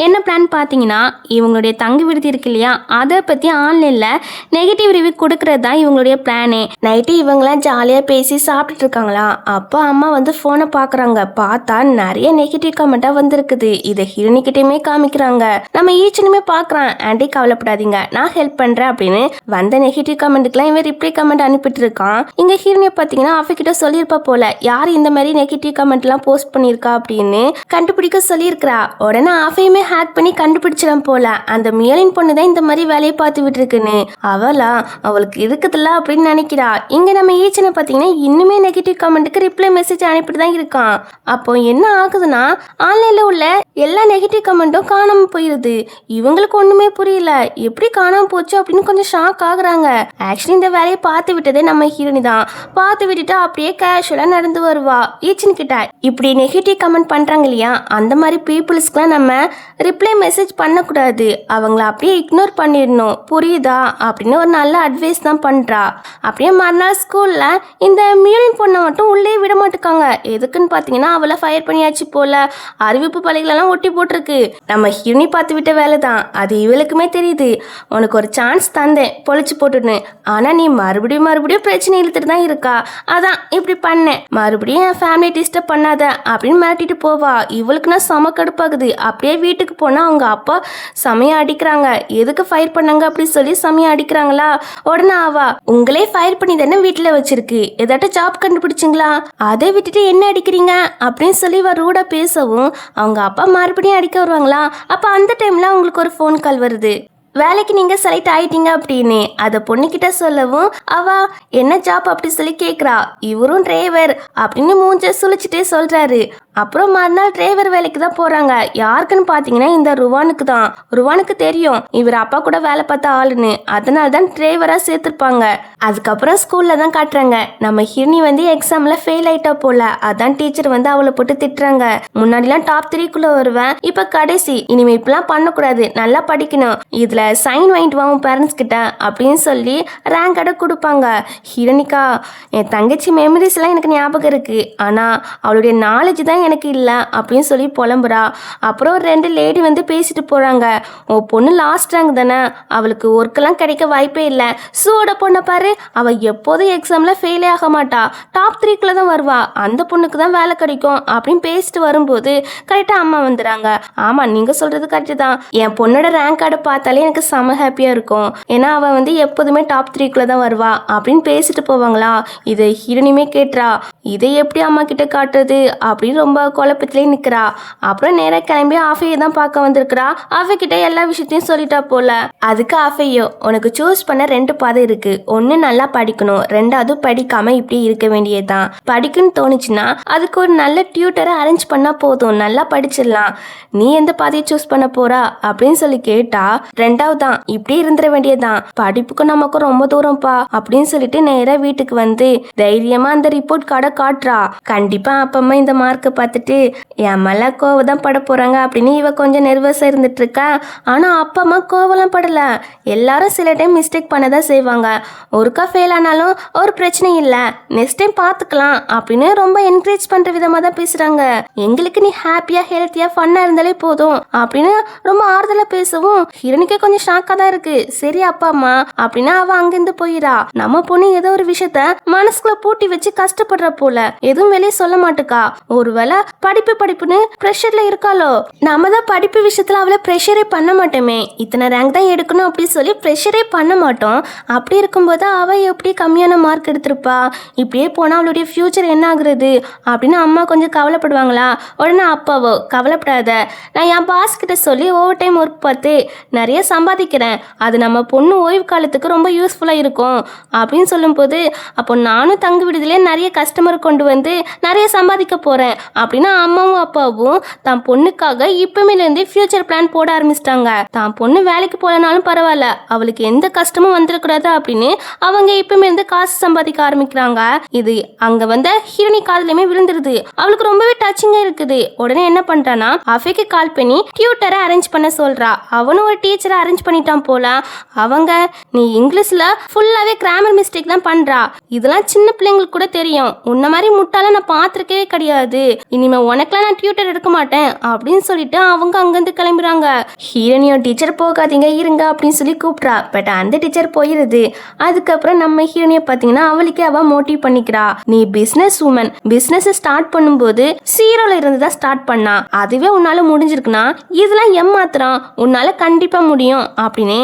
என்ன பிளான் பார்த்தீங்கன்னா, இவங்களுடைய தங்கு விடுதி இருக்கு இல்லையா, அதை பற்றி ஆன்லைனில் நெகட்டிவ் ரிவ்யூ கொடுக்கறது தான் இவங்களுடைய பிளானே. நைட்டு இவங்களாம் ஜாலியாக பேசி சாப்பிட்டுட்டு இருக்காங்களா, அப்போ அம்மா வந்து ஃபோனை பார்க்குறாங்க. பார்த்தா நிறைய நெகட்டிவ் கமெண்ட்டாக வந்திருக்குது. இதை ஹீரோனிக்கிட்டையுமே காமிக்கிறாங்க. நம்ம ஈச்சனுமே பார்க்குறான். ஆண்டி கவலைப்படாதீங்க, நான் ஹெல்ப் பண்ணுறேன் அப்படின்னு வந்த நெகட்டிவ் கமெண்ட்டுக்குலாம் இவன் ரிப்ளை கமெண்ட் அனுப்பிட்டு இருக்கான். இங்கே ஹீரோனியை பார்த்தீங்கன்னா அஃபிகிட்ட சொல்லியிருப்பா போல, யார் இந்த மாதிரி நெகட்டிவ் கமெண்ட்லாம் போஸ்ட் பண்ணியிருக்கா அப்படின்னு கண்டுபிடிக்க சொல்லியிருக்கிறா. உடனே அஃபையுமே ஹேக் பண்ணி கண்டுபிடிச்சிடும் போல, அந்த மியலின் பொண்ணு தான் இந்த மாதிரி வேலையை பார்த்து விட்டுருக்குன்னு. அவளுக்கு இருக்குதுல்ல அப்படின்னு நினைக்கிறா. இங்க நம்ம ஈச்சனை பார்த்தீங்கன்னா இன்னுமே நெகட்டிவ் கமெண்ட்டுக்கு ரிப்ளை மெசேஜ் அனுப்பிட்டு தான் இருக்கான். அப்போ என்ன ஆகுதுன்னா, ஆன்லைன்ல உள்ள எல்லா நெகட்டிவ் கமெண்ட்டும் காணாம போயிருது. இவங்களுக்கு ஒண்ணுமே புரியல, எப்படி காணாம போச்சு அப்படின்னு கொஞ்சம் ஷாக் ஆகுறாங்க. ஆக்சுவலி இந்த வேலையை பார்த்து விட்டதே நம்ம ஹீரோனி தான். பார்த்து விட்டுட்டு அப்படியே கேஷுவலா நடந்து வருவா ஈச்சன் கிட்ட. இப்படி நெகட்டிவ் கமெண்ட் பண்றாங்க இல்லையா, அந்த மாதிரி பீப்புள்ஸ்க்குலாம் நம்ம ரிப்ளை மெசேஜ் பண்ணக்கூடாது, அவங்கள அப்படியே இக்னோர் பண்ணிடணும், புரியுதா அப்படின்னு ஒரு நல்ல அட்வைஸ் தான் பண்றா. அப்படியே மறுநாள் ஸ்கூல்ல இந்த மியூலின் பொண்ணை மட்டும் உள்ளே விட மாட்டுக்காங்க. எதுக்குன்னு பார்த்தீங்கன்னா, அவளை ஃபயர் பண்ணியாச்சு போல. அறிவிப்பு பலைகளெல்லாம் ஒட்டி போட்டிருக்கு. நம்ம ஹீரோனி பார்த்து விட்ட வேலை தான் அது, இவளுக்குமே தெரியுது. உனக்கு ஒரு சான்ஸ் தந்தேன் பொழிச்சு போட்டுன்னு, ஆனா நீ மறுபடியும் பிரச்சனை இழுத்துட்டு தான் இருக்கா, அதான் இப்படி பண்ணேன், மறுபடியும் என் ஃபேமிலி டிஸ்டர்ப் பண்ணாத அப்படின்னு மிரட்டிட்டு போவா. இவளுக்குன்னா செம கடுப்பாகுது. அப்படியே வீட்டுக்கு போனா அவங்க அப்பா செமையா அடிக்கிறாங்க. எதுக்கு ஃபயர் பண்ணாங்க அப்படி சொல்லி செமையா அடிக்கிறாங்களா. உடனே ஆவா, உங்களே ஃபயர் பண்ணி தானே வீட்டுல வச்சிருக்கு, ஏதாட்டும் ஜாப் கண்டுபிடிச்சிங்களா, அதை விட்டுட்டு என்ன அடிக்கிறீங்க அப்படின்னு சொல்லி ரூடா பேசவும் அவங்க அப்பா மறுபடியும் அடிக்க வருவாங்களா. அப்ப அந்த டைம்ல அவங்களுக்கு ஒரு ஃபோன் கால் வருது. வேலைக்கு நீங்க செலக்ட் ஆயிட்டீங்க அப்படின்னு அதை பொண்ணுகிட்ட சொல்லவும் அவ என்ன ஜாப் அப்படி சொல்லி கேட்குறா. இவரும் டிரைவர் அப்படின்னு மூஞ்ச சுழிச்சிட்டே சொல்றாரு. அப்புறம் மறுநாள் டிரைவர் வேலைக்கு தான் போறாங்க. யாருக்குன்னு பாத்தீங்கன்னா இந்த ருவானுக்கு தான். ருவானுக்கு தெரியும் இவர் அப்பா கூட வேலை பார்த்த ஆளுன்னு, அதனால தான் டிரைவரா சேர்த்திருப்பாங்க. அதுக்கப்புறம் ஸ்கூல்ல தான் காட்டுறாங்க, நம்ம ஹிர்னி வந்து எக்ஸாம்ல ஃபெயில் ஆயிட்டா போல. அதான் டீச்சர் வந்து அவளை போட்டு திட்டுறாங்க. முன்னாடிலாம் டாப் 3க்குள்ள வருவேன், இப்ப கடைசி, இனிமே இப்பெல்லாம் பண்ணக்கூடாது, நல்லா படிக்கணும், இதுல சைன் வாங்கிட்டு வா உன் பேரண்ட்ஸ் கிட்ட அப்படின்னு சொல்லி ரேங்க் கார்டை கொடுப்பாங்க. ஹீரோனிக்கா, என் தங்கச்சி மெமரிஸ் எல்லாம் எனக்கு ஞாபகம் இருக்கு, ஆனா அவளுடைய நாலேஜ் தான் எனக்கு இல்லை அப்படின்னு சொல்லி புலம்புறா. அப்புறம் 2 லேடி வந்து பேசிட்டு போறாங்க. உன் பொண்ணு லாஸ்ட் ரேங்க் தானே, அவளுக்கு ஒர்க்கெல்லாம் கிடைக்க வாய்ப்பே இல்லை. சூட பொண்ணை பாரு, அவ எப்போதும் எக்ஸாம்ல ஃபெயிலே ஆக மாட்டா, டாப் 3க்குள்ள தான் வருவா, அந்த பொண்ணுக்கு தான் வேலை கிடைக்கும் அப்படின்னு பேசிட்டு வரும்போது கரெக்டா அம்மா வந்துடுறாங்க. ஆமா, நீங்க சொல்றது கரெக்ட் தான், என் பொண்ணோட ரேங்க் கார்டை பார்த்தாலே எனக்கு செம ஹாப்பியா இருக்கும், ஏன்னா அவ வந்து எப்போதுமே டாப் 3க்குள்ள தான் வருவா அப்படின்னு பேசிட்டு போவாங்களா. இதை ஹீரோனியுமே கேட்டுறா. இதை எப்படி அம்மா கிட்ட காட்டுறது அப்படின்னு ரொம்ப குழப்பத்திலே நிக்கிறா. அப்புறம் நேரா கிளம்பி ஆஃபையை தான் பார்க்க வந்திருக்கிறா. ஆஃபை கிட்ட எல்லா விஷயத்தையும் சொல்லிட்டா போல. அதுக்கு ஆஃபையோ, உனக்கு சூஸ் பண்ண 2 பாதை இருக்கு, ஒன்னு நல்லா படிக்கணும், 2வது படிக்காம இப்படி இருக்க வேண்டியதுதான். படிக்குன்னு தோணுச்சுன்னா அதுக்கு ஒரு நல்ல டியூட்டரை அரேஞ்ச் பண்ணா போதும், நல்லா படிச்சிடலாம். நீ எந்த பாதையை சூஸ் பண்ண போறா அப்படின்னு சொல்லி கேட்டா, 2வது தான், இப்படி இருந்துட வேண்டியதுதான், படிப்புக்கும் நமக்கும் ரொம்ப தூரம்ப்பா அப்படின்னு சொல்லிட்டு நேரா வீட்டுக்கு வந்து தைரியமா அந்த ரிப்போர்ட் கார்டை காட்டுறா. கண்டிப்பா அப்பம்மா இந்த மார்க்கை பார்த்துட்டு என் மேல கோவம் தான் பட போறாங்க அப்படின்னு இவ கொஞ்சம் நெர்வஸா இருந்துட்டு இருக்கா. ஆனா அப்பா அம்மா கோவம்லாம் படல. எல்லாரும் சில டைம் மிஸ்டேக் பண்ணதான் செய்வாங்க, ஒருக்கா ஃபெயில் ஆனாலும் ஒரு பிரச்சனை இல்லை, நெக்ஸ்ட் டைம் பார்த்துக்கலாம் அப்படின்னு ரொம்ப என்கரேஜ் பண்ற விதமா தான் பேசுறாங்க. எங்களுக்கு நீ ஹாப்பியா ஹெல்த்தியா ஃபன்னா இருந்தாலே போதும் அப்படின்னு ரொம்ப ஆறுதலா பேசவும் ஹீரோனிக்கே கொஞ்சம் ஷாக்கா தான் இருக்கு. சரி அப்பா அம்மா அப்படின்னு அவ அங்கிருந்து போயிடா. நம்ம பொண்ணு ஏதோ ஒரு விஷயத்த மனசுக்குள்ள பூட்டி வச்சு கஷ்டப்படுற போல, எதுவும் வெளியே சொல்ல மாட்டுக்கா. ஒருவேளை படிப்புன்னு ப்ரெஷர்ல இருக்காளோ. நம்ம தான் படிப்பு விஷயத்துல அவளை ப்ரெஷரே பண்ண மாட்டோமே, இத்தனை ரேங்க் தான் எடுக்கணும் அப்படி சொல்லி ப்ரெஷரே பண்ண மாட்டோம். அப்படி இருக்கும்போது அவ எப்படி கம்மியான மார்க் எடுத்திருப்பா, இப்படியே போனா அவளுடைய ஃபியூச்சர் என்ன ஆகுறது அப்படின்னு அம்மா கொஞ்சம் கவலைப்படுவாங்களா. உடனே அப்பாவோ, கவலைப்படாத, நான் என் பாஸ் கிட்ட சொல்லி ஓவர் டைம் ஒர்க் பார்த்து நிறைய சம்பாதிக்கிறேன், அது நம்ம பொண்ணு ஓய்வு காலத்துக்கு ரொம்ப யூஸ்ஃபுல்லா இருக்கும் அப்படின்னு சொல்லும்போது, அப்போ நானும் தங்கு விடுதலே நிறைய கஸ்டமர் கொண்டு வந்து நிறைய சம்பாதிக்க போறேன் அப்படின்னு அம்மாவும் அப்பாவும் தான் பொண்ணுக்காக இப்பமேலேருந்து ஃபியூச்சர் பிளான் போட ஆரம்பிச்சிட்டாங்க. தான் பொண்ணு வேலைக்கு போலனாலும் பரவாயில்ல, அவளுக்கு எந்த கஷ்டமும் வந்துடக்கூடாது அப்படின்னு அவங்க இப்பமேலேருந்து காசு சம்பாதிக்க ஆரம்பிக்கிறாங்க. இது அங்க வந்த ஹீரோனி காதுலயுமே விழுந்துருது. அவளுக்கு ரொம்பவே டச்சிங்கா இருக்குது. உடனே என்ன பண்றானா, அஃபைக்கு கால் பண்ணி டியூட்டரை அரேஞ்ச் பண்ண சொல்றா. அவனும் ஒரு டீச்சரை அரேஞ்ச் பண்ணிட்டான் போல. அவங்க, நீ இங்கிலீஷ்ல ஃபுல்லாவே கிராமர் மிஸ்டேக் தான் பண்றா, இதெல்லாம் சின்ன பிள்ளைங்களுக்கு கூட தெரியும், உன்ன மாதிரி முட்டால நான் பார்த்துருக்கவே கிடையாது, இனிமே உனக்குலாம் நான் டியூட்டர் எடுக்க மாட்டேன் அப்படின்னு சொல்லிட்டு அவங்க அங்கிருந்து கிளம்புறாங்க. ஹீரோனியோ டீச்சர் போகாதீங்க இருங்க அப்படின்னு சொல்லி கூப்பிட்றா. பட் அந்த டீச்சர் போயிருது. அதுக்கப்புறம் நம்ம ஹீரோனியை பார்த்தீங்கன்னா அவளுக்கே அவ மோட்டிவ் பண்ணிக்கிறா. நீ பிசினஸ் உமன், பிசினஸ் ஸ்டார்ட் பண்ணும்போது ஜீரோல இருந்து தான் ஸ்டார்ட் பண்ணா. அதுவே உன்னால முடிஞ்சிருக்குன்னா இதெல்லாம் ஏமாத்துறான், உன்னால கண்டிப்பா முடியும் அப்படின்னு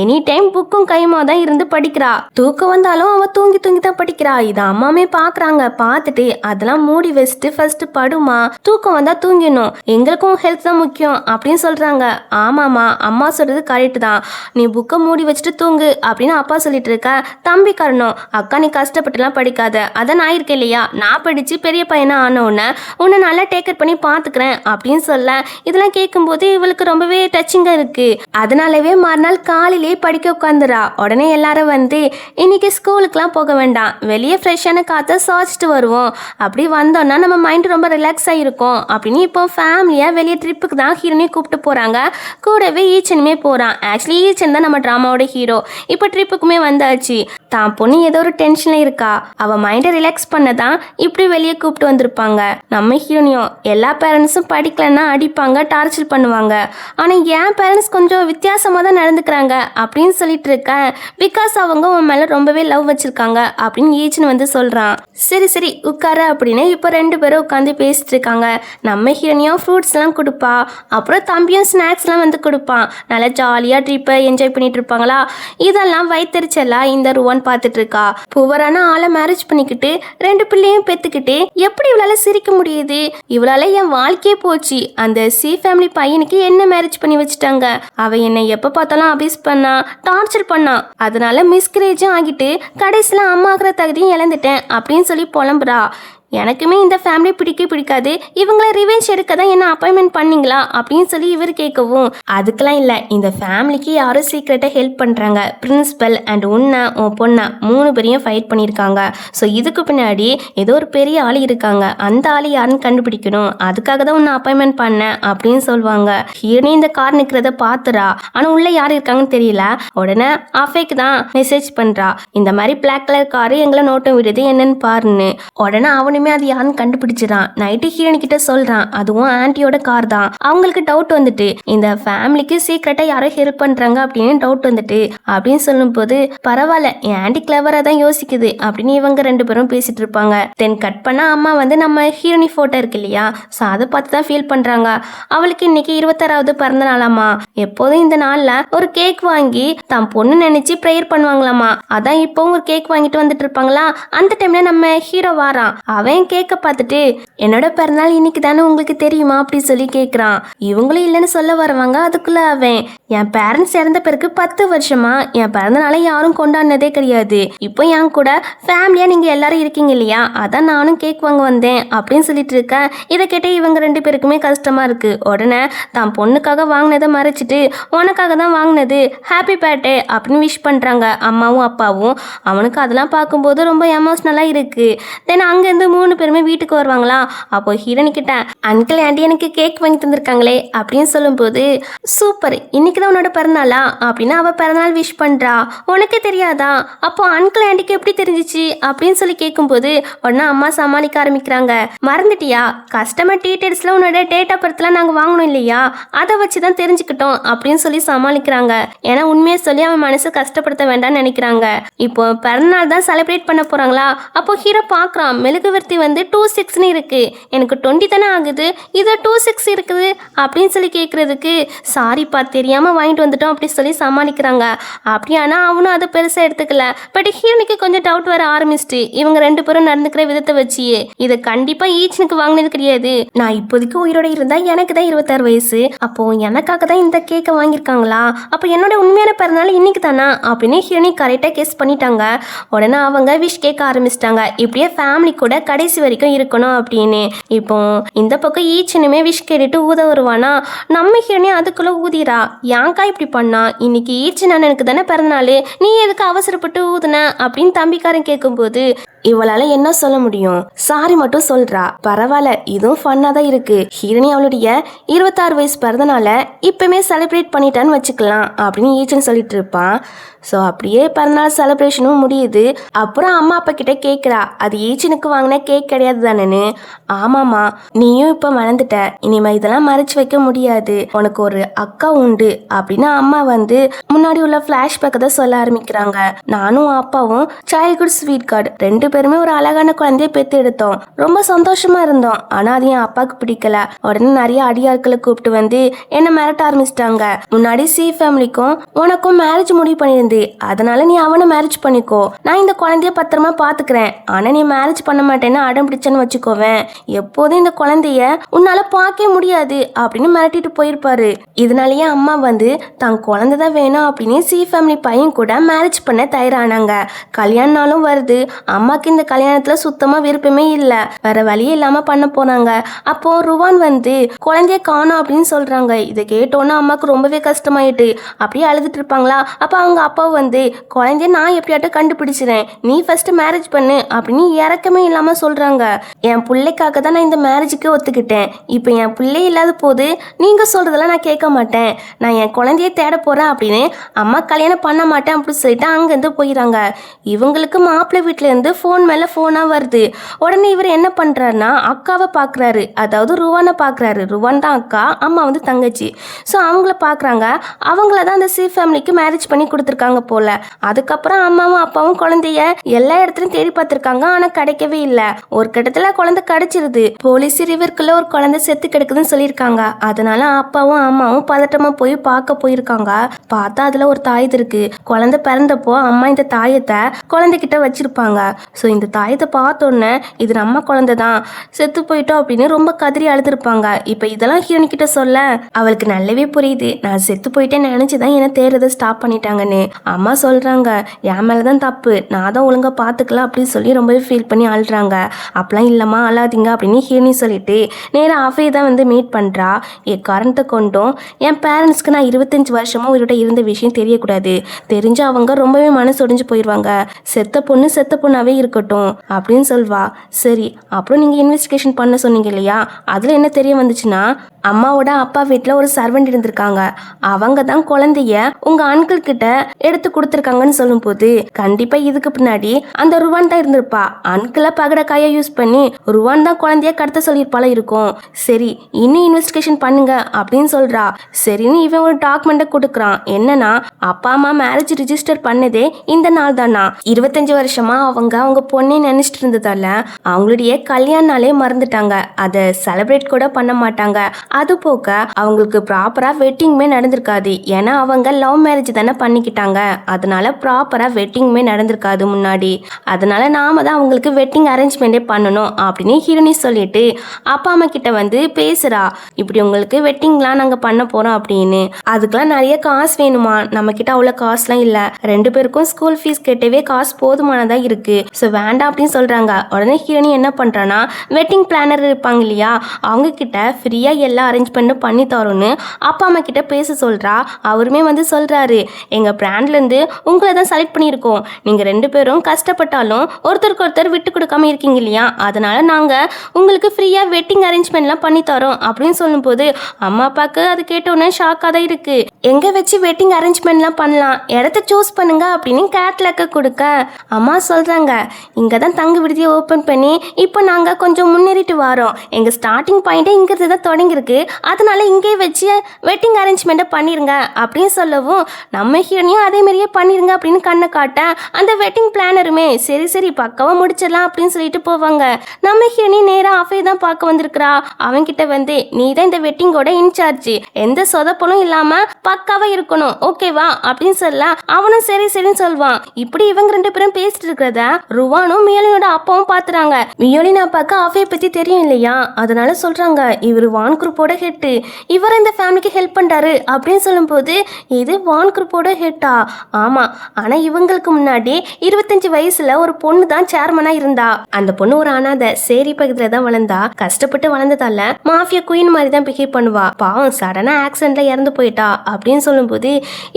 எனி டைம் புக்கும் கைமா தான் இருந்து படிக்கிறா. தூக்கம் வந்தாலும் அவ தூங்கி தூங்கி தான் படிக்கிறா. இதை அம்மாமே பாக்குறாங்க. பார்த்துட்டு அதெல்லாம் மூடி வச்சுட்டு ஃபர்ஸ்ட் படுமா, தூக்கம் வந்தா தூங்கிடணும், எங்களுக்கும் ஹெல்த் தான் முக்கியம் அப்படின்னு சொல்றாங்க. ஆமாமா அம்மா சொல்றது கரெக்ட் தான், நீ புக்கை மூடி வச்சுட்டு தூங்கு அப்படின்னு அப்பா சொல்லிட்டு இருக்க. தம்பி காரணம் அக்கா நீ கஷ்டப்பட்டுலாம் படிக்காத, அதான் நான் இருக்கேன் இல்லையா, நான் படிச்சு பெரிய பையனா ஆன உன்னை நல்லா டேக்கர் பண்ணி பாத்துக்கிறேன் அப்படின்னு சொல்ல இதெல்லாம் கேட்கும்போது இவளுக்கு ரொம்பவே டச்சிங்கா இருக்கு. அதனாலவே மறுநாள் காலையிலேயே படிக்க உட்காந்துரா. உடனே எல்லாரும் வந்து இன்னைக்கு ஸ்கூலுக்குலாம் போக வேண்டாம், வெளியே ஃப்ரெஷ்ஷான காற்றை சுவாச்சிட்டு வருவோம், அப்படி வந்தோம்னா நம்ம மைண்ட் ரொம்ப ரிலாக்ஸாக இருக்கும் அப்படின்னு இப்போ ஃபேமிலியாக வெளியே ட்ரிப்புக்கு தான் ஹீரோனையும் கூப்பிட்டு போகிறாங்க. கூடவே ஈச்சனுமே போகிறான். ஆக்சுவலி ஈச்சன் தான் நம்ம ட்ராமாவோட ஹீரோ. இப்போ ட்ரிப்புக்குமே வந்தாச்சு. தான் பொண்ணு ஏதோ ஒரு டென்ஷனில் இருக்கா, அவள் மைண்டை ரிலாக்ஸ் பண்ண தான் இப்படி வெளியே கூப்பிட்டு வந்திருப்பாங்க. நம்ம ஹீரோனையும் எல்லா பேரண்ட்ஸும் படிக்கலன்னா அடிப்பாங்க, டார்ச்சர் பண்ணுவாங்க. ஆனால் என் பேரண்ட்ஸ் கொஞ்சம் வித்தியாசமாக தான் நடந்துக்கிறாங்க அப்படின்னு சொல்லிட்டு இருக்கேன். பிகாஸ் அவங்க உன் மேலே ரொம்பவே லவ் வச்சிருக்காங்க அப்படின்னு ஈச்சன் வந்து சொல்கிறான். சரி சரி உட்கார அப்படின்னு இப்போ ரெண்டு பேரும் உட்காந்து பேசிட்டு இருக்காங்க. நம்ம ஹீரோனியும் ஃப்ரூட்ஸ்லாம் கொடுப்பா, அப்புறம் தம்பியும் ஸ்நாக்ஸ்லாம் வந்து கொடுப்பான். நல்லா ஜாலியாக ட்ரிப்பை என்ஜாய் பண்ணிட்டு இருப்பாங்களா. இதெல்லாம் வயிற்றுச்சலா இந்த ருவான் பார்த்துட்டு இருக்கா. புவரான ஆளை மேரேஜ் பண்ணிக்கிட்டு ரெண்டு பிள்ளையும் பெற்றுக்கிட்டு எப்படி இவளால் சிரிக்க முடியுது, இவளால் என் வாழ்க்கையே போச்சு. அந்த சி ஃபேமிலி பையனுக்கு என்ன மேரேஜ் பண்ணி வச்சுட்டாங்க, அவ என்னை எப்போ பார்த்தாலும் அபியூஸ் பண்ணா, டார்ச்சர் பண்ணா, அதனால மிஸ்கரேஜும் ஆகிட்டு கடைசியில் அம்மா ஆகிற தகுதியும் இழந்துட்டேன் அப்படின்னு சொல்லி புலம்புறா. எனக்குமே இந்த ஃபேமிலி பிடிக்காது, இவங்களை ரிவெஞ்ச் எடுக்க தான் என்ன அப்பாயின்மெண்ட் பண்ணீங்களா அப்படின்னு சொல்லி இவர் கேட்கவும், அதுக்கெல்லாம் இல்லை, இந்த ஃபேமிலிக்கு யாரும் சீக்கிரட்டாக ஹெல்ப் பண்ணுறாங்க, பிரின்சிபல் அண்ட் உன்னை உன் பொண்ணை 3 பேரையும் ஃபைட் பண்ணியிருக்காங்க. ஸோ இதுக்கு பின்னாடி ஏதோ ஒரு பெரிய ஆள் இருக்காங்க, அந்த ஆள் யாருன்னு கண்டுபிடிக்கணும், அதுக்காக தான் உன்னை அப்பாயின்மெண்ட் பண்ணேன் அப்படின்னு சொல்லுவாங்க. ஹீரோனி இந்த கார் நிற்கிறத பார்த்துறா. ஆனால் உள்ள யார் இருக்காங்கன்னு தெரியல. உடனே அஃபேக்கு தான் மெசேஜ் பண்ணுறா, இந்த மாதிரி பிளாக் கலர் காரு எங்களை நோட்டம் விடுது என்னன்னு பாருன்னு. உடனே அவனுமே அது யாருன்னு கண்டுபிடிச்சிடான். நைட்டு ஹீரோனி கிட்ட சொல்றான், அதுவும் ஆன்ட்டியோட கார் தான். அவங்களுக்கு டவுட் வந்துட்டு இந்த ஃபேமிலிக்கு சீக்கிரட்டா யாரோ ஹெல்ப் பண்றாங்க அப்படின்னு டவுட் வந்துட்டு அப்படின்னு சொல்லும் போது, பரவாயில்ல என் ஆன்ட்டி கிளவரா தான் யோசிக்குது அப்படின்னு இவங்க ரெண்டு பேரும் பேசிட்டு இருப்பாங்க. தென் கட் பண்ணா அம்மா வந்து நம்ம ஹீரோனி போட்டோ இருக்கு இல்லையா, ஸோ அதை பார்த்து தான் ஃபீல் பண்றாங்க. அவளுக்கு இன்னைக்கு 26வது பிறந்த நாளாமா. எப்போதும் இந்த நாள்ல ஒரு கேக் வாங்கி தான் பொண்ணு நினைச்சு ப்ரேயர் பண்ணுவாங்களாமா. அதான் இப்பவும் ஒரு கேக் வாங்கிட்டு வந்துட்டு இருப்பாங்களா. அந்த டைம்ல நம்ம ஹீரோ வாரான். அவன் கேக்க பார்த்துட்டு என்னோட பிறந்தநாள் இன்னைக்கு தானே உங்களுக்கு தெரியுமா அப்படி சொல்லி கேட்குறான். இவங்களும் இல்லைன்னு சொல்ல வருவாங்க. அதுக்குள்ள அவன், என் பேரண்ட்ஸ் இறந்த பிறகு 10 வருஷமா என் பிறந்தநாளை யாரும் கொண்டாடினதே கிடையாது, இப்போ என் கூட ஃபேமிலியா நீங்க எல்லாரும் இருக்கீங்க இல்லையா, அதான் நானும் கேக் வாங்க வந்தேன் அப்படின்னு சொல்லிட்டு இருக்கேன். இதை கேட்டு இவங்க ரெண்டு பேருக்குமே கஷ்டமா இருக்கு. உடனே தான் பொண்ணுக்காக வாங்கினதை மறைச்சிட்டு உனக்காக தான் வாங்கினது, ஹாப்பி பர்த்டே அப்படின்னு விஷ் பண்றாங்க அம்மாவும் அப்பாவும். அவனுக்கு அதெல்லாம் பார்க்கும்போது ரொம்ப எமோஷ்னலா இருக்கு. தென் அங்கேருந்து 3 பேருமே வீட்டுக்கு வருவாங்களா. அப்போ ஹீரோனி கிட்ட, அங்கிள் ஆண்டி எனக்கு கேக் வாங்கி தந்திருக்காங்களே அப்படின்னு சொல்லும்போது, சூப்பர் இன்னைக்கு தான் உன்னோட பிறந்தநாளா அப்படின்னு அவ பிறந்தநாள் விஷ் பண்றா. உனக்கே தெரியாதா, அப்போ அங்கிள் ஆண்டிக்கு எப்படி தெரிஞ்சிச்சு அப்படின்னு சொல்லி கேட்கும்போது உடனே அம்மா சமாளிக்க ஆரம்பிக்கிறாங்க. மறந்துட்டியா, கஸ்டமர் டீடைல்ஸ்ல உன்னோட டேட் ஆஃப் பர்த்லாம் நாங்க வாங்கணும் இல்லையா, அதை வச்சுதான் தெரிஞ்சுக்கிட்டோம் அப்படின்னு சொல்லி சமாளிக்கிறாங்க. ஏன்னா உண்மையை சொல்லி அவன் மனசு கஷ்டப்படுத்த வேண்டாம்னு நினைக்கிறாங்க. இப்போ பிறந்தநாள் தான் செலிப்ரேட் பண்ண போறாங்களா. அப்போ ஹீரோ பார்க்குறான், மெழுகுவர்த்தி வந்து 26ன்னு இருக்கு, எனக்கு 20 தானே ஆகுது, இது 26 இருக்குது அப்படின்னு சொல்லி கேட்கறதுக்கு, சாரிப்பா தெரியாம வாங்கிட்டு வந்துட்டோம் அப்படி சொல்லி சமாளிக்கிறாங்க. அப்படியானா அவனும் அதை பெருசா எடுத்துக்கல. பட் ஹீரோனுக்கு கொஞ்சம் டவுட் வர ஆரம்பிச்சிட்டு இவங்க ரெண்டு பேரும் நடந்துக்கிற விதத்தை வச்சியே, இதை கண்டிப்பா ஈச்சனுக்கு வாங்கினது கிடையாது, நான் இப்போதைக்கு உயிரோட இருந்தா எனக்கு தான் 26 வயசு, அப்போ எனக்காக தான் இந்த கேக்கை வாங்கியிருக்காங்களா, அப்போ என்னோட உண்மையான பிறந்தநாள் இன்னைக்கு தானா அப்படின்னு ஹீரோனி கரெக்டாக கெஸ் பண்ணிட்டாங்க. உடனே அவங்க விஷ் கேட்க ஆரம்பிச்சிட்டாங்க, இப்படியே ஃபேமிலி கூட கடைசி வரைக்கும் இருக்கணும் அப்படின்னு. இப்போ இந்த பக்கம் ஈச்சனுமே விஷ் கேட்டுட்டு ஊத வருவானா. நம்ம ஹீரோனி அதுக்குள்ள ஊதிரா, யாங்கா இப்படி பண்ணா, இன்னைக்கு ஈச்சன் அண்ணனுக்கு தானே பிறந்தநாள், நீ எதுக்கு அவசரப்பட்டு ஊதுன அப்படின்னு தம்பிக்காரன் கேட்கும்போது இவளால என்ன சொல்ல முடியும், சாரி மட்டும் சொல்றா. பரவாயில்ல இதுவும் ஃபன்னா தான் இருக்கு, ஹீரோனி அவளுடைய 26 வயசு பிறந்தநாள இப்பவுமே செலிப்ரேட் பண்ணிட்டான்னு வச்சுக்கலாம் அப்படின்னு ஈச்சன் சொல்லிட்டு இருப்பான். ஸோ அப்படியே பிறந்தநாள் செலிப்ரேஷனும் முடியுது. அப்புறம் அம்மா அப்பா கிட்ட கேட்குறா, அது ஈச்சனுக்கு வாங்கின கேக் கிடையாது தானேன்னு. ஆமாம்மா, நீயும் இப்போ வளர்ந்துட்ட, இனிமே இதெல்லாம் மறைச்சு வைக்க முடியாது, உனக்கு ஒரு அக்கா உண்டு அப்படின்னு அம்மா வந்து முன்னாடி உள்ள ஃப்ளாஷ்பேக்கை தான் சொல்ல ஆரம்பிக்கிறாங்க. நானும் அப்பாவும் சைல்ட்ஹுட் ஸ்வீட் கார்டு 2 பேருமே ஒரு அழகான குழந்தைய பெற்று எடுத்தோம். ரொம்ப சந்தோஷமா இருந்தோம். ஆனா அது என் அப்பாவுக்கு பிடிக்கல. உடனே நிறைய அடியாட்களை கூப்பிட்டு வந்து என்ன மிரட்ட ஆரம்பிச்சிட்டாங்க. முன்னாடி சி ஃபேமிலிக்கும் உனக்கும் மேரேஜ் முடிவு பண்ணியிருந்து, அதனால நீ அவனை மேரேஜ் பண்ணிக்கோ, நான் இந்த குழந்தைய பத்திரமா பாத்துக்கிறேன், ஆனா நீ மேரேஜ் பண்ண மாட்டேன்னு அடம் பிடிச்சன்னு வச்சுக்கோவேன், எப்போதும் இந்த குழந்தைய உன்னால பார்க்க முடியாது அப்படின்னு மிரட்டிட்டு போயிருப்பாரு. இதனாலயே அம்மா வந்து தான் குழந்தை தான் வேணும் அப்படின்னு சி ஃபேமிலி பையன் கூட மேரேஜ் பண்ண தயாரானாங்க. கல்யாண நாளும் வருது. அம்மாக்கு இந்த கல்யாணத்துல சுத்தமா விருப்பமே இல்ல, வேற வழியே இல்லாம பண்ண போனாங்க. அப்போ ருவான் வந்து குழந்தைய காணோம் அப்படின்னு சொல்றாங்க. இதை கேட்டோன்னா அம்மாக்கு ரொம்பவே கஷ்டமாயிட்டு அப்படியே அழுதுட்டு இருப்பாங்களா. அப்ப அவங்க அப்பா வந்து குழந்தைய நான் எப்படியாட்டும் கண்டுபிடிச்சிறேன், நீ ஃபர்ஸ்ட் மேரேஜ் பண்ணு அப்படின்னு இறக்கமே இல்லாம சொல்றாங்க. என் பிள்ளைக்காக தான் நான் இந்த மேரேஜுக்கு ஒத்துக்கிட்டேன். இப்போ என் பிள்ளை இல்லாத போது நீங்க சொல்றதெல்லாம் நான் கேட்க மாட்டேன், நான் என் குழந்தைய தேட போறேன் அப்படின்னு அம்மா கல்யாணம் பண்ண மாட்டேன் அப்படின்னு சொல்லிட்டு அங்கேருந்து போயிடறாங்க. இவங்களுக்கு மாப்பிள்ளை வீட்டுல இருந்து ஃபோன் மேல ஃபோனா வருது. உடனே இவர் என்ன பண்றாருன்னா அக்காவை பாக்குறாரு, அதாவது ருவானை பாக்குறாரு. ருவான் தான் அக்கா, அம்மா வந்து தங்கச்சி. ஸோ அவங்கள பாக்குறாங்க. அவங்கள தான் அந்த சி ஃபேமிலிக்கு மேரேஜ் பண்ணி கொடுத்துருக்காங்க போல. அதுக்கப்புறம் அம்மாவும் அப்பாவும் குழந்தைய எல்லா இடத்துலையும் தேடி பார்த்துருக்காங்க, ஆனா கிடைக்கவே இல்லை. ஒரு கட்டத்துல குழந்தை கிடைச்சிருது. போலீஸ் ரிவருக்குள்ள ஒரு குழந்தை செத்து கிடக்குதுன்னு சொல்லியிருக்காங்க. அதனால அப்பாவும் அம்மாவும் பதட்டமா போய் பார்க்க போயிருக்காங்க. பார்த்தா அதுல ஒரு தாயத்து இருக்கு. குழந்தை பிறந்தப்போ அம்மா இந்த தாயத்தை குழந்தைகிட்ட வச்சிருப்பாங்க. ஸோ இந்த தாயத்தை பார்த்தோன்னே இது நம்ம குழந்தை தான், செத்து போயிட்டோம் அப்படின்னு ரொம்ப கதறி அழுதுருப்பாங்க. இப்போ இதெல்லாம் ஹீரோனி கிட்ட சொல்ல அவளுக்கு நல்லாவே புரியுது, நான் செத்து போயிட்டேன்னு நினைச்சுதான் என்ன தேடுறதை ஸ்டாப் பண்ணிட்டாங்கன்னு. அம்மா சொல்றாங்க என் மேலதான் தப்பு, நான் தான் ஒழுங்கா பாத்துக்கலாம் அப்படின்னு சொல்லி ரொம்பவே ஃபீல் பண்ணி அழுறாங்க. அப்பெல்லாம் இல்லம்மா அழாதீங்க அப்படின்னு ஹீரோனி சொல்லிட்டு நேராக அஃபே தான் வந்து மீட் பண்றா. என் காரணத்தை கொண்டும் என் பேரண்ட்ஸ்க்கு நான் 25 வருஷமா உயிரோட இருந்த விஷயம் தெரியக்கூடாது, தெரிஞ்சு அவங்க ரொம்பவே மனசு ஒடிஞ்சு போயிடுவாங்க, செத்த பொண்ணாவே இருக்கட்டும் அப்படின்னு சொல்வா. சரி, அப்புறம் நீங்க இன்வெஸ்டிகேஷன் பண்ண சொன்னீங்க இல்லையா, அதுல என்ன தெரிய வந்துச்சுன்னா அம்மாவோட அப்பா வீட்டில் ஒரு சர்வெண்ட் இருந்திருக்காங்க. அவங்க தான் குழந்தைய உங்க அங்கிள் கிட்ட எடுத்து கொடுத்துருக்காங்கன்னு சொல்லும் போது கண்டிப்பா இதுக்கு பின்னாடி அந்த ருவான் தான் இருந்திருப்பா. அங்கிளை பகடக்காயை யூஸ் பண்ணி ருவான் தான் குழந்தைய கடத்த சொல்லியிருப்பால இருக்கும். சரி, இன்னும் இன்வெஸ்டிகேஷன் பண்ணுங்க அப்படின்னு சொல்றா. சரின்னு இவன் ஒரு டாக்குமெண்ட்டை கொடுக்குறான். என்னன்னா அப்பா அம்மா மேரேஜ் ரிஜிஸ்டர் பண்ணதே இந்த நாள் தானா. 25 வருஷமா அவங்க பொண்ணை நினைச்சிட்டு இருந்ததால அவங்களுடைய கல்யாண நாளே மறந்துட்டாங்க. அதை செலிப்ரேட் கூட பண்ண மாட்டாங்க. அது போக அவங்களுக்கு ப்ராப்பரா வெட்டிங்குமே நடந்திருக்காது. ஏன்னா அவங்க லவ் மேரேஜ் தானே பண்ணிக்கிட்டாங்க, அதனால ப்ராப்பரா வெட்டிங்குமே நடந்திருக்காது முன்னாடி. அதனால நாம தான் அவங்களுக்கு வெட்டிங் அரேஞ்ச்மெண்டே பண்ணணும் அப்படின்னு ஹீரோனி சொல்லிட்டு அப்பா அம்மா கிட்ட வந்து பேசுறா. இப்படி உங்களுக்கு வெட்டிங்லாம் நாங்க பண்ண போறோம் அப்படின்னு. அதுக்கெல்லாம் நிறைய காசு வேணுமா, நம்ம கிட்ட அவ்வளோ காசுலாம் இல்லை, 2 பேருக்கும் ஸ்கூல் ஃபீஸ் கட்டவே காசு போதுமானதா இருக்கு, ஸோ வேண்டாம் அப்படின்னு சொல்றாங்க. உடனே ஹீரோனி என்ன பண்றான்னா வெட்டிங் பிளானர் இருப்பாங்க இல்லையா, அவங்க கிட்ட ஃப்ரீயா எல்லாம் அரேஞ்ச் பண்ணி தரோன்னு அப்பா அம்மா கிட்ட பேச சொல்றா. அவருமே வந்து சொல்றாரு, எங்க பிராண்ட்ல இருந்து உங்களை தான் செலக்ட் பண்ணியிருக்கோம், நீங்க 2 பேரும் கஷ்டப்பட்டாலும் ஒருத்தருக்கு ஒருத்தர் விட்டு கொடுக்காம இருக்கீங்க இல்லையா, அதனால நாங்க உங்களுக்கு ஃப்ரீயா வெட்டிங் அரேஞ்ச்மெண்ட்லாம் பண்ணி தரோம் அப்படின்னு சொல்லும் போது அம்மா அப்பாவுக்கு அது கேட்டோன்னே ஷாக்காக தான் இருக்கு. எங்க வச்சு வெட்டிங் அரேஞ்ச்மெண்ட்லாம் பண்ணலாம், இடத்த சூஸ் பண்ணுங்க அப்படின்னு கேட்லாக்க கொடுக்க அம்மா சொல்றாங்க, இங்க தான் தங்கு விடுதியை ஓப்பன் பண்ணி இப்போ நாங்க கொஞ்சம் முன்னேறிட்டு வரோம், எங்க ஸ்டார்டிங் பாயிண்டே இங்கிருந்து தான் தொடங்கியிருக்கு, அதனால இங்கே வச்சு வெட்டிங் அரேஞ்ச்மெண்ட்டை பண்ணிருங்க அப்படின்னு சொல்லவும் நம்ம ஹீரோனியும் அதே மாதிரியே பண்ணிருங்க அப்படின்னு கண்ணை காட்ட அந்த வெட்டிங் பிளானருமே சரி பக்காவா முடிச்சிடலாம் அப்படின்னு சொல்லிட்டு போவாங்க. நம்ம ஹீரோனி நேரா அஃபே தான் பார்க்க வந்திருக்கிறா. அவன்கிட்ட வந்து நீ தான் இந்த வெட்டிங்கோட இன்சார்ஜ், எந்த சொதப்பலும் இல்லாம பக்காவா இருக்கணும் ஓகேவா அப்படின்னு சொல்ல அவனும் சரின்னு சொல்வான். இப்படி இவங்க 2 பேரும் பேசிட்டு இருக்கிறத ருவானும் மியோலினோட அப்பாவும் பாத்துறாங்க. மியோலின் அப்பாவுக்கு அஃபே பத்தி தெரியும் இல்லையா, அதனால சொல்றாங்க இவர் வான் குரூப்போட ஹெட், இவர் இந்த ஃபேமிலிக்கு ஹெல்ப் பண்றாரு அப்படின்னு சொல்லும் போது இது வான் குரூப்போட ஹெட்டா? ஆமா, ஆனா இவங்களுக்கு முன்னாடி 25 வயசுல ஒரு பொண்ணு தான் சேர்மனா இருந்தா. அந்த பொண்ணு ஒரு அனாதை, சேரி பக்கத்துல தான் வளர்ந்தா. கஷ்டப்பட்டு வளர்ந்ததால மாஃபியா குயின் மாதிரி தான் பிஹேவ் பண்ணுவா. பாவம் சடனா ஆக்சிடென்ட்ல இறந்து போயிட்டா அப்படின்னு சொல்லும் போது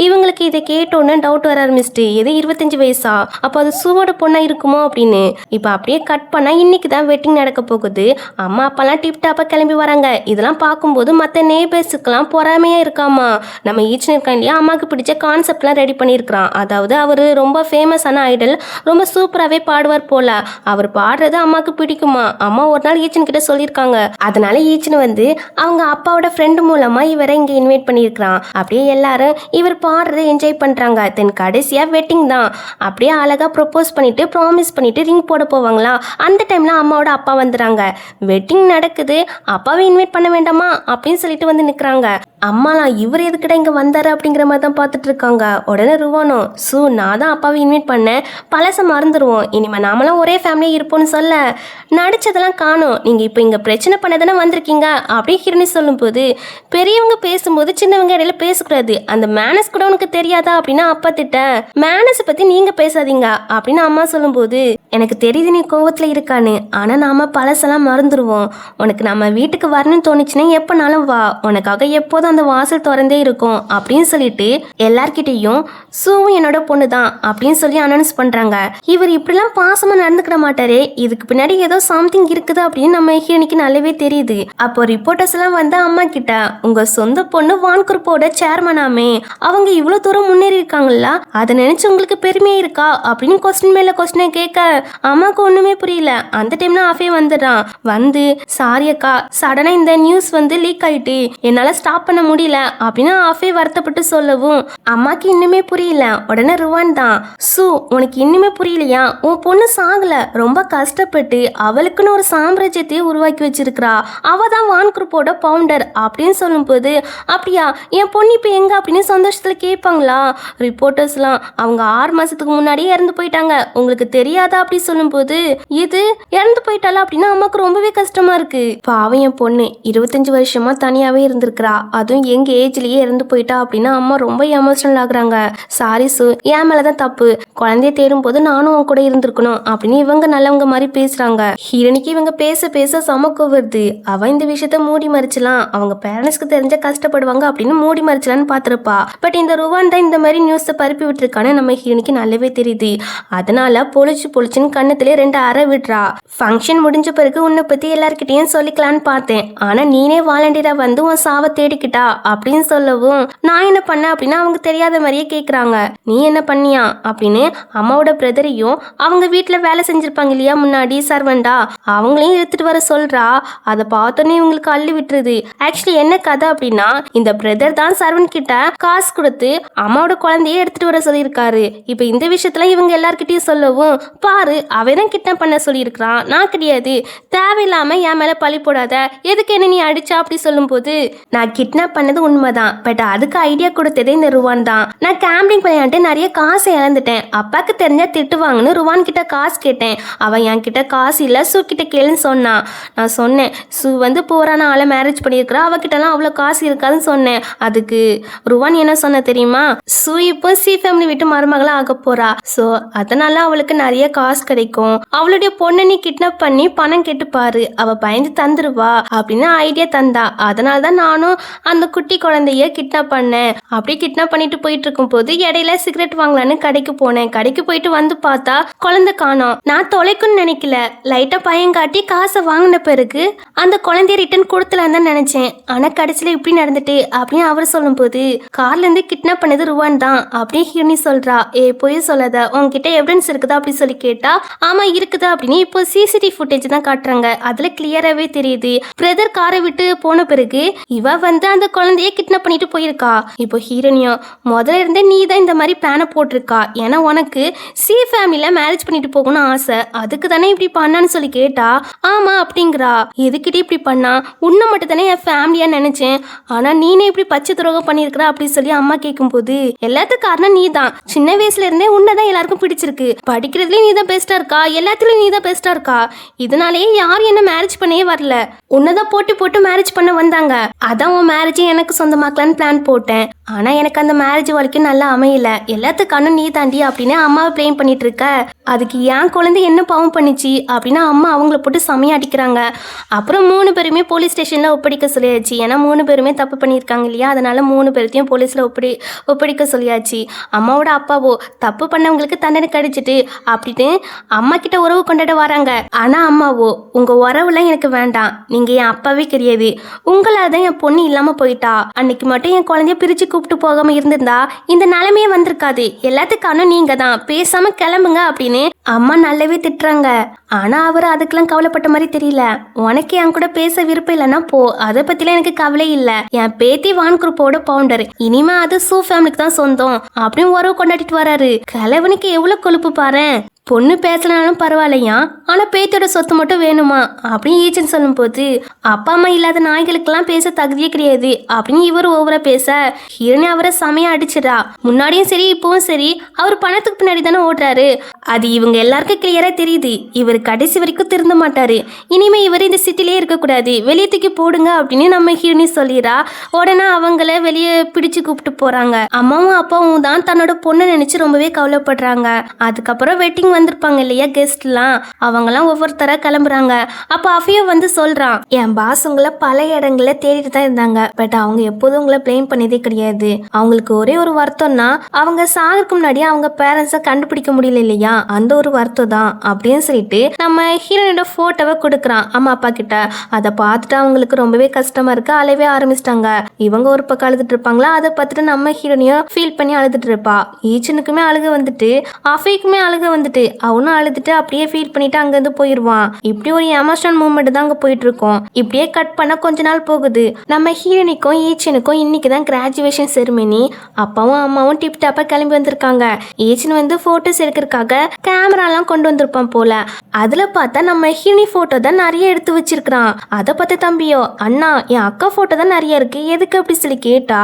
இவங்களுக்கு இதை கேட்டோன்னு டவுட் வர ஆரம்பிச்சிட்டு, எது 25 வயசா, அப்போ அது சுவோட பொண்ணா இருக்குமோ அப்படின்னு. இப்ப அப்படியே கட் பண்ணா இன்னைக்கு தான் வெட்டிங் நடக்க போகுது. அம்மா அப்பாலாம் டிப் டாப்பா கிளம்பி வராங்க. இதெல்லாம் பார்க்கும்போது மற்ற நேபர்ஸுக்கெல்லாம் பொறாமையா இருக்காமா. நம்ம ஈச்சன் இருக்கான் இல்லையா, அம்மாவுக்கு பிடிச்ச கான்செப்ட்லாம் ரெடி பண்ணியிருக்கிறான். அதாவது அவர் ரொம்ப ஃபேமஸான ஐடல், ரொம்ப சூப்பராகவே பாடுவார் போல. அவர் பாடுறது அம்மாவுக்கு பிடிக்குமா. அம்மா ஒரு நாள் ஈச்சன் கிட்ட சொல்லியிருக்காங்க. அதனால ஈச்சன் வந்து அவங்க அப்பாவோட ஃப்ரெண்டு மூலமா இவரை இங்கே இன்வைட் பண்ணியிருக்கிறான். அப்படியே எல்லாரும் இவர் பாடுறதை என்ஜாய் பண்றாங்க. தென் கடைசியா வெட்டிங் தான். அப்படியே அழகா ப்ரொபோஸ் பண்ணிட்டு ப்ராமிஸ் பண்ணிட்டு ரிங் போட போவாங்களா, அந்த டைம்ல அம்மாவோட அப்பா வந்துடுறாங்க. வெட்டிங் நடக்குது, அப்பாவை இன்வைட் பண்ண வேண்டாமா அப்படின்னு சொல்லிட்டு வந்து நிற்கிறாங்க. அம்மாலாம் இவர் எதுக்கிட்ட இங்கே வந்தாரு அப்படிங்கிற மாதிரி தான் பார்த்துட்டு இருக்காங்க. உடனே ருவானோ, நான் தான் அப்பாவை இன்வைட் பண்ணேன், பழச மறந்துடுவோம், இனிமே நாமளாம் ஒரே ஃபேமிலியாக இருப்போம்னு சொல்ல நடிச்சதெல்லாம் காணும், நீங்கள் இப்போ இங்கே பிரச்சனை பண்ண தானே வந்திருக்கீங்க அப்படி ஹிரணி சொல்லும்போது, பெரியவங்க பேசும்போது சின்னவங்க இடையில பேசக்கூடாது, அந்த மேனஸ் கூட உனக்கு தெரியாதா அப்படின்னா அப்பா திட்ட, மேனஸை பற்றி நீங்கள் பேசாதீங்க அப்படின்னு அம்மா சொல்லும்போது, எனக்கு தெரியுது நீ கோவத்தில் இருக்கான்னு, ஆனால் நாம பழசெல்லாம் மறந்துடுவோம், உனக்கு நம்ம வீட்டுக்கு வரணும்னு தோணுச்சுன்னா எப்போனாலும் வா, உனக்காக எப்போதும் அந்த வாசல் திறந்தே இருக்கும் அப்படின்னு சொல்லிட்டு எல்லார்கிட்டையும் சூவும் என்னோட பொண்ணு தான் அப்படின்னு சொல்லி அனௌன்ஸ் பண்றாங்க. இவர் இப்படிலாம் பாசமா நடந்துக்கிற மாட்டாரே, இதுக்கு பின்னாடி ஏதோ சம்திங் இருக்குது அப்படின்னு நம்ம ஹீரோனிக்கு நல்லாவே தெரியுது. அப்போ ரிப்போர்ட்டர்ஸ் எல்லாம் வந்து அம்மா கிட்ட, உங்க சொந்த பொண்ணு வான் குரூப்போட சேர்மனாமே, அவங்க இவ்வளவு தூரம் முன்னேறி இருக்காங்களா, அதை நினைச்சு உங்களுக்கு பெருமையா இருக்கா அப்படின்னு கொஸ்டின் மேல கொஸ்டினை கேட்க அம்மாவுக்கு ஒண்ணுமே புரியல. அந்த டைம்ல ஆஃபே வந்துடுறான். வந்து சாரி அக்கா, சடனா இந்த நியூஸ் வந்து லீக் ஆயிட்டு என்னால ஸ்டாப் பண்ண முடியல அப்படின்னு ஆஃபே வருத்தப்பட்டு சொல்லவும் அம்மாக்கு இன்னுமே புரியல. உடனே ருவான் தான், உனக்கு இன்னுமே புரியலையா, உன் பொண்ணு சாகல, ரொம்ப கஷ்டப்பட்டு அவளுக்குன்னு ஒரு சாம்ராஜ்யத்தையே உருவாக்கி வச்சிருக்கிறா, அவ தான் வான் குரூப்போட பவுண்டர் அப்படின்னு சொல்லும் போது, அப்படியா என் பொண்ணு இப்ப எங்க அப்படின்னு சந்தோஷத்துல கேட்பாங்களா ரிப்போர்ட்டர்ஸ்லாம். அவங்க 6 மாசத்துக்கு முன்னாடியே இறந்து போயிட்டாங்க, உங்களுக்கு தெரியாதா அப்படி சொல்லும் போது, இது இறந்து போயிட்டாளா அப்படின்னா அம்மாக்கு ரொம்பவே கஷ்டமா இருக்கு. பாவம் என் பொண்ணு 25 வருஷமா தனியாவே இருந்திருக்கிறா, அதுவும் எங்க ஏஜ்லயே இறந்து போயிட்டா அப்படின்னா அம்மா ரொம்ப எமோஷனல் ஆகுறாங்க. சாரி என் மேலதான் தப்பு, குழந்தைய தேடும் போது நானும் உன் கூட இருந்திருக்கணும் அப்படின்னு இவங்க நல்லவங்க மாதிரி பேசுறாங்க. ஹீரோனிக்கு இவங்க பேச பேச சமக்க வருது. அவ இந்த விஷயத்த மூடி மறைச்சலாம், அவங்க பேரண்ட்ஸ்க்கு தெரிஞ்ச கஷ்டப்படுவாங்க அப்படின்னு மூடி மறைச்சலான்னு பாத்திருப்பா. பட் இந்த ருவான் தான் இந்த மாதிரி நியூஸை பரப்பி விட்டுருக்கான்னு நம்ம ஹீரோனிக்கு நல்லாவே தெரியுது. அதனால பொழிச்சுன்னு கண்ணத்திலே 2 அறை விடுறா. ஃபங்க்ஷன் முடிஞ்ச பிறகு உன்னை பத்தி எல்லார்கிட்டையும் சொல்லிக்கலான்னு பார்த்தேன், ஆனா நீனே வாலண்டியரா வந்து உன் சாவை தேடிக்கிட்டா அப்படின்னு சொல்லவும், நான் என்ன பண்ண அப்படின்னா அவங்க தெரியாத மாதிரியே கேட்குறாங்க. நீ என்ன பண்ணியா அப்படின்னு அம்மாவோட பிரதரையும் அவங்க வீட்டில் வேலை செஞ்சிருப்பாங்க இல்லையா முன்னாடி சர்வெண்டா, அவங்களையும் எடுத்துட்டு வர சொல்றா. அதை பார்த்தோன்னே இவங்களுக்கு அள்ளி விட்டுருது. ஆக்சுவலி என்ன கதை அப்படின்னா, இந்த பிரதர் தான் சர்வன் கிட்ட காசு கொடுத்து அம்மாவோட குழந்தைய எடுத்துட்டு வர சொல்லியிருக்காரு. இப்போ இந்த விஷயத்துல இவங்க எல்லார்கிட்டையும் சொல்லவும், பாரு அவன் கிட்னாப் பண்ண சொல்லியிருக்கிறான், நான் கிடையாது, தேவையில்லாம என் மேல பழி போடாத, எதுக்கு என்ன நீ அடிச்சா அப்படி சொல்லும் போது, நான் கிட்னாப் பண்ணது உண்மைதான், பட் அதுக்கு ஐடியா கொடுத்ததே இந்த ருவான் தான். நான் கேம்பிங் விளையாண்டு நிறைய காசை இழந்துட்டேன், அப்பாக்கு தெரிஞ்சா திட்டுவாங்கன்னு ருவான் கிட்ட காசு கேட்டேன். அவன் என் கிட்ட காசு இல்லை, சூ கிட்ட கேளுன்னு சொன்னான். நான் சொன்னேன், சூ வந்து போறான ஆளை மேரேஜ் பண்ணியிருக்கிறா, அவகிட்டலாம் அவ்வளோ காசு இருக்காதுன்னு சொன்னேன். அதுக்கு ருவான் என்ன சொன்ன தெரியுமா, சூ இப்போ சி ஃபேமிலி விட்டு மருமகளா ஆக போறா, ஸோ அதனால அவளுக்கு நிறைய காசு கிடைக்கும், அவளுடைய பொண்ணை நீ கிட்னாப் பண்ணி பணம் கேட்டு பாரு, அவ பயந்து தந்துருவா அப்படின்னு ஐடியா தந்தா. அதனால தான் நானும் அந்த குட்டி குழந்தைய கிட்னாப் பண்ணேன். அப்படி கிட்னாப் பண்ணிட்டு போயிட்டு இருக்கும் போது இடையில சிகரெட் வாங்கலான்னு கடைக்கு போனேன். கடைக்கு போயிட்டு வந்து பார்த்தா குழந்தை காணோம். நான் தொலைக்குன்னு நினைக்கல, லைட்டா பயம் காட்டி காசை வாங்கின பிறகு அந்த குழந்தைய ரிட்டர்ன் கொடுத்துலான்னு தான் நினைச்சேன். ஆனா கடைசியில இப்படி நடந்துட்டு அப்படின்னு அவர் சொல்லும் போது, கார்ல இருந்து கிட்னாப் பண்ணது ருவான் தான் அப்படின்னு ஹீரோனி சொல்றா. போய் சொல்லாத, உங்ககிட்ட எவிடன்ஸ் இருக்குதா அப்படி சொல்லி கேட்டா, ஆமா இருக்குதா அப்படின்னு இப்போ சிசிடிவி ஃபுட்டேஜ் தான் காட்டுறாங்க, அதுல கிளியராகவே தெரியுது. பிரதர் காரை விட்டு போன பிறகு இவ வந்து அந்த குழந்தைய கிட்னாப் பண்ணிட்டு போயிருக்கா. இப்போ ஹீரோனியோ, முதல்ல இருந்தே நீ தான் இந்த மாதிரி பிளானை போட்டிருக்கா, ஏன்னா உனக்கு சி ஃபேமிலியில மேரேஜ் பண்ணிட்டு போகணும்னு ஆசை, அதுக்கு தானே இப்படி பண்ணான்னு சொல்லி கேட்டா, ஆமா அப்படிங்கிறா. எதுக்கிட்டே இப்படி பண்ணா, உன்னை மட்டும் தானே என் ஃபேமிலியா நினைச்சேன், ஆனா நீனே இப்படி பச்சை துரோகம் பண்ணியிருக்கிறா அப்படின்னு சொல்லி அம்மா கேட்கும் போது, எல்லாத்துக்கும் காரணம் நீ தான், சின்ன வயசுல இருந்தே உன்னதான் எல்லாருக்கும் பிடிச்சிருக்கு, படிக்கிறதுலயும் நீ தான் பெஸ்டா இருக்கா, எல்லாத்துலயும் நீ தான் பெஸ்டா இருக்கா, இதனாலேயே யாரும் என்ன மேரேஜ் பண்ணவே வரல, உன்னதான் போட்டு போட்டு மேரேஜ் பண்ண வந்தாங்க, அதான் உன் மேரேஜை எனக்கு சொந்தமாக்கலான்னு பிளான் போட்டேன். ஆனால் எனக்கு அந்த மேரேஜ் வாழ்க்கையும் நல்லா அமையல, எல்லாத்துக்கானும் நீ தாண்டி அப்படின்னு அம்மாவை ப்ளேம் பண்ணிட்டு இருக்க. அதுக்கு என் குழந்தை என்ன பாவம் பண்ணிச்சு அப்படின்னு அம்மா அவங்கள போட்டு செமையா அடிக்கிறாங்க. அப்புறம் 3 பேருமே போலீஸ் ஸ்டேஷனில் ஒப்படைக்க சொல்லியாச்சு. ஏன்னா 3 பேருமே தப்பு பண்ணியிருக்காங்க இல்லையா, அதனால 3 பேர்த்தையும் போலீஸில் ஒப்படைக்க சொல்லியாச்சு. அம்மாவோட அப்பாவோ தப்பு பண்ணவங்களுக்கு தண்டனை கிடைச்சிட்டு அப்படின்னு அம்மா கிட்ட உறவு கொண்டாட வராங்க. ஆனால் அம்மாவோ உங்கள் உறவுலாம் எனக்கு வேண்டாம், நீங்கள் என் அப்பாவே கிடையாது, உங்களால் தான் என் பொண்ணு இல்லாமல் போயிட்டா, அன்னைக்கு மட்டும் என் குழந்தைய பிரித்து கூப்பிட்டு போகாமல் இருந்திருந்தா இந்த நிலைமையே வந்திருக்காது, எல்லாத்துக்கானும் நீங்கள் தான், பேசாமல் கிளம்புங்க அப்படின்னு அம்மா நல்லாவே திட்டுறாங்க. ஆனா அவர் அதுக்கெல்லாம் கவலைப்பட்ட மாதிரி தெரியல. உனக்கு என் கூட பேச விருப்பம் இல்லைன்னா போ, அதை பத்திலாம் எனக்கு கவலை இல்லை, என் பேத்தி வான் குரூப்போட பவுண்டர், இனிமே அது சூ ஃபேமிலிக்கு தான் சொந்தம் அப்படின்னு உறவு கொண்டாடிட்டு வராரு. கிழவனுக்கு எவ்வளவு கொழுப்பு பாரு. பொண்ணு பேசலனாலும் பரவாயில்லையா, ஆனா பேத்தியோட சொத்து மட்டும் வேணுமா அப்படின்னு ஈச்சன் சொல்லும் போது அப்பா அம்மா இல்லாத நாய்களுக்கெல்லாம் பேச தகுதியே கிடையாது அப்படின்னு இவர் ஓவரா பேச ஹீரோனி அவரை செமையா அடிச்சிடா. முன்னாடியும் சரி இப்பவும் சரி அவர் பணத்துக்கு பின்னாடி தானே ஓடுறாரு, அது இவங்க எல்லாருக்கும் கிளியரா தெரியுது. இவர் கடைசி வரைக்கும் திருந்த மாட்டாரு, இனிமே இவர் இந்த சிட்டிலே இருக்கக்கூடாது, வெளியே தூக்கி போடுங்க அப்படின்னு நம்ம ஹீரோனி சொல்லிடுறா. உடனே அவங்கள வெளியே பிடிச்சு கூப்பிட்டு போறாங்க. அம்மாவும் அப்பாவும் தான் தன்னோட பொண்ணை நினைச்சு ரொம்பவே கவலைப்படுறாங்க. அதுக்கப்புறம் வெட்டிங் வந்திருப்பாங்க இல்லையா கெஸ்ட்லாம், அவங்கெல்லாம் ஒவ்வொருத்தரா கிளம்புறாங்க. அப்போ அஃபியோ வந்து சொல்றான், என் பாஸ் உங்களை பல இடங்கள்ல தேடிட்டு தான் இருந்தாங்க, பட் அவங்க எப்போதும் உங்களை பிளேம் பண்ணதே கிடையாது. அவங்களுக்கு ஒரே ஒரு வருத்தம்னா அவங்க சாகிறதுக்கு முன்னாடி அவங்க பேரண்ட்ஸை கண்டுபிடிக்க முடியல இல்லையா, அந்த ஒரு வருத்தம் தான் அப்படின்னு சொல்லிட்டு நம்ம ஹீரோனோட போட்டோவை கொடுக்குறான் அம்மா அப்பா கிட்ட. அதை பார்த்துட்டு அவங்களுக்கு ரொம்பவே கஷ்டமா இருக்கு, அழவே ஆரம்பிச்சிட்டாங்க. இவங்க ஒரு பக்கம் அழுதுட்டு இருப்பாங்களா, அதை பார்த்துட்டு நம்ம ஹீரோனியும் ஃபீல் பண்ணி அழுதுட்டு இருப்பா. ஈச்சனுக்குமே அழுக வந்துட்டு அஃபிக்குமே அழுக வந்துட்டு அவனும் அழுதுட்டு அப்படியே ஃபீல் பண்ணிட்டு அங்கிருந்து போயிடுவான். இப்படி ஒரு எமோஷனல் மூமெண்ட் தான் அங்க போயிட்டு இருக்கோம். இப்படியே கட் பண்ண கொஞ்ச நாள் போகுது. நம்ம ஹீரோனிக்கும் ஈச்சனுக்கும் இன்னைக்கு தான் கிராஜுவேஷன் செரிமனி. அப்பாவும் அம்மாவும் டிப் டாப்பா கிளம்பி வந்திருக்காங்க. ஈச்சன் வந்து போட்டோஸ் எடுக்கிறதுக்காக கேமராலாம் கொண்டு வந்திருப்பான் போல. அதுல பார்த்தா நம்ம ஹீரோனி போட்டோ தான் நிறைய எடுத்து வச்சிருக்கான். அதை பார்த்து தம்பியோ, அண்ணா என் அக்கா போட்டோ தான் நிறைய இருக்கு, எதுக்கு அப்படி சொல்லி கேட்டா,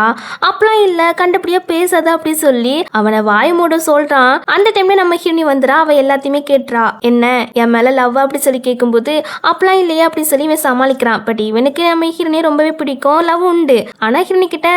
அப்பலாம் இல்ல கண்டபடியா பேசாத அப்படி சொல்லி அவனை வாய் மூட சொல்றான். அந்த டைம்ல நம்ம ஹீரோனி வந்துடா. அவ எல்லாத்தையுமே கேட்டுறா, என்ன என் மேல லவ் அப்படி சொல்லி கேட்கும்போது அப்பெல்லாம் இல்லையா அப்படி சொல்லி இவன் சமாளிக்கிறான். பட் இவனுக்கு நம்ம ஹீரோனே ரொம்பவே பிடிக்கும், லவ் உண்டு. ஆனா ஹீரோனி கிட்ட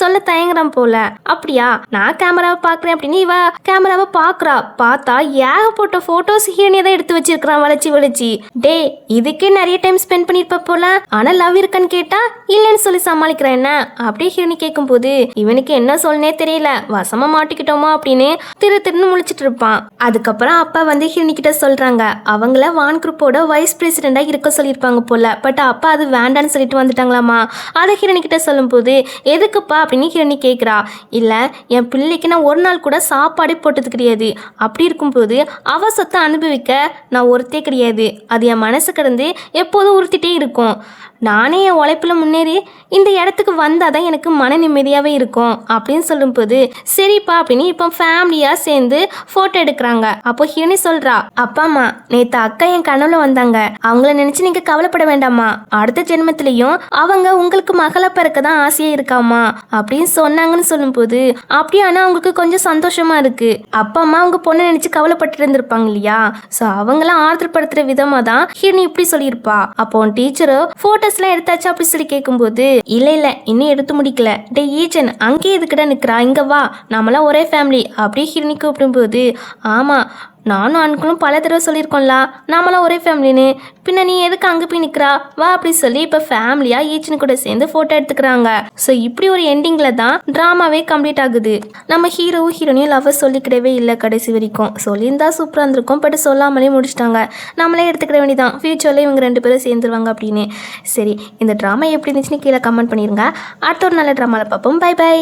சொல்ல தயங்குறான் போல. அப்படியா நான் கேமராவை பாக்குறேன் அப்படின்னு இவ கேமராவை பாக்குறா. பார்த்தா ஏகப்பட்ட போட்டோஸ் ஹீரோனியை தான் எடுத்து வச்சிருக்கான் வளைச்சி. டே இதுக்கே நிறைய டைம் ஸ்பெண்ட் பண்ணிருப்ப போல, ஆனா லவ் இருக்கான்னு கேட்டா இல்லைன்னு சொல்லி சமாளிக்கிறான். என்ன அப்படியே ஹீரோனி கேட்கும் போது இவனுக்கு என்ன சொல்லனே தெரியல, வசமா மாட்டிக்கிட்டோமா அப்படின்னு திருன்னு முழிச்சிட்டு இருப்பான். அதுக்கப்புறம் அப்பா வந்து ஹீரோனி கிட்ட சொல்றாங்க, அவங்கள வான் குரூப்போட வைஸ் பிரசிடெண்டா இருக்க சொல்லியிருப்பாங்க போல. பட் அப்பா அது வேண்டான்னு சொல்லிட்டு வந்துட்டாங்களாமா. அதை ஹீரோனி கிட்ட சொல்லும் போது எதுக்குப்பா அப்படின்னு ஹீரோனி கேட்குறா. இல்லை என் பிள்ளைக்கு நான் ஒரு நாள் கூட சாப்பாடே போட்டது கிடையாது, அப்படி இருக்கும்போது அவ சொத்தை அனுபவிக்க நான் ஒருத்தே கிடையாது, அது என் மனசு கிடந்து எப்போதும் உறுத்திட்டே இருக்கும். நானே என் உழைப்பில் முன்னேறி இந்த இடத்துக்கு வந்தால் தான் எனக்கு மன நிம்மதியாகவே இருக்கும் அப்படின்னு சொல்லும்போது சரிப்பா அப்படின்னு இப்போ ஃபேமிலியாக சேர்ந்து ஃபோட்டோ எடுக்கிறாங்க. அப்போ ஹீரோனி சொல்கிறா, அப்பா அம்மா நேற்று அக்கா என் கனவுல வந்தாங்க, அவங்கள நினச்சி நீங்கள் கவலைப்பட வேண்டாமா, அடுத்த ஜென்மத்திலையும் அவங்க உங்களுக்கு மகளை பிறக்க தான் ஆசையாக இருக்காமா அப்படின்னு சொன்னாங்கன்னு சொல்லும்போது அப்படியானா அவங்களுக்கு கொஞ்சம் சந்தோஷமாக இருக்குது. அப்பா அம்மா அவங்க பொண்ணை நினச்சி கவலைப்பட்டு இருந்திருப்பாங்க இல்லையா, ஸோ அவங்களாம் ஆறுதல்படுத்துகிற விதமாக தான் ஹீரோனி இப்படி சொல்லியிருப்பா. அப்போ டீச்சரோ ஃபோட்டோஸ்லாம் எடுத்தாச்சு அப்படி சொல்லி கேட்கும்போது இல்லை இன்னும் எடுத்து முடிக்கல, டே ஈச்சன் அங்கே எதுக்கிட்ட நிற்கிறா, இங்கே வா நம்மளாம் ஒரே ஃபேமிலி அப்படி ஹீரோனி கூப்பிடும்போது ஆமாம் நானும் அன்களும் பல தடவை சொல்லியிருக்கோம்ல நாமெல்லாம் ஒரே ஃபேமிலின்னு, பின்ன நீ எதுக்கு அங்கே போய் நிற்கிறா வா அப்படி சொல்லி இப்போ ஃபேமிலியாக ஈச்சனு கூட சேர்ந்து ஃபோட்டோ எடுத்துக்கிறாங்க. ஸோ இப்படி ஒரு எண்டிங்கில் தான் ட்ராமாவே கம்ப்ளீட் ஆகுது. நம்ம ஹீரோவும் ஹீரோனையும் லவ்வர் சொல்லிக்கிடவே இல்லை கடைசி வரைக்கும். சொல்லியிருந்தா சூப்பராக இருந்திருக்கும், பட் சொல்லாமலே முடிச்சிட்டாங்க. நம்மளே எடுத்துக்கிட வேண்டியதான், ஃபியூச்சரில் இவங்க 2 பேரும் சேர்ந்துருவாங்க அப்படின்னு. சரி இந்த ட்ராமா எப்படி இருந்துச்சுன்னு கீழே கமெண்ட் பண்ணிடுங்க. அடுத்த ஒரு நல்ல ட்ராமாவில் பார்ப்போம். Bye by.